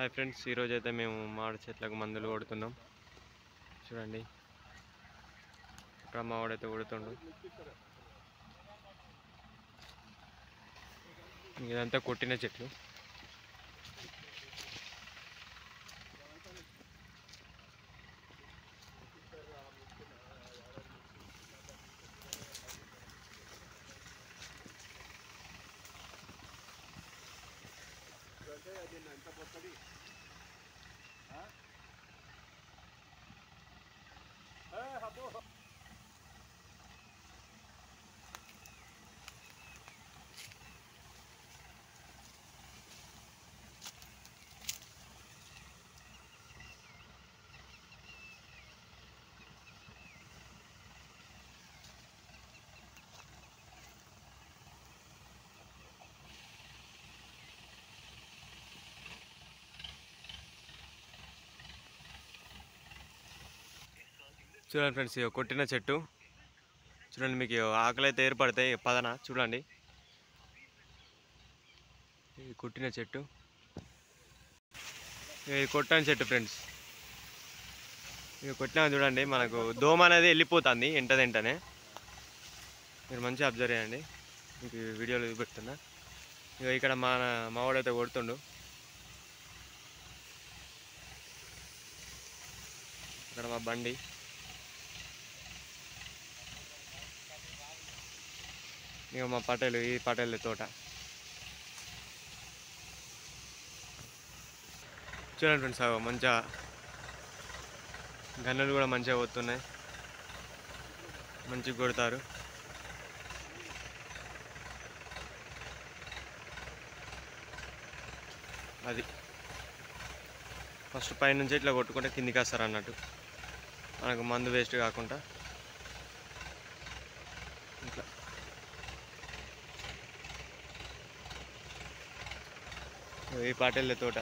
Hi friends, ఈరోజు అయితే మేము మామిడి చెట్లకు మందులు కొడుతున్నాం. చూడండి, ఇక్కడ మామిడైతే కొడుతుండు. ఇదంతా కొట్టిన చెట్లు. చూడండి ఫ్రెండ్స్, ఇక కొట్టిన చెట్టు చూడండి. మీకు ఆకలి అయితే ఏర్పడతాయి పదన. చూడండి, ఇది కొట్టిన చెట్టు, ఇది కొట్టని చెట్టు ఫ్రెండ్స్. ఇక కొట్టినా చూడండి, మనకు దోమ అనేది వెళ్ళిపోతుంది వెంటనే. మీరు మంచిగా అబ్జర్వ్ చేయండి, మీకు వీడియోలో చూపెడుతున్నా. ఇక ఇక్కడ మావాడైతే కొడుతుండు. ఇక్కడ మా బండి, ఇక మా ఈ పటేల్ తోట. చూడండి ఫ్రెండ్స్, మంచిగా గన్నులు కూడా మంచిగా పోతున్నాయి, మంచిగా కొడతారు. అది ఫస్ట్ పైనుంచి ఇట్లా కొట్టుకుంటే కిందికి వస్తారు అన్నట్టు, మనకు మందు వేస్ట్ కాకుండా. ఇట్లా ఈ పటేల్ తోట.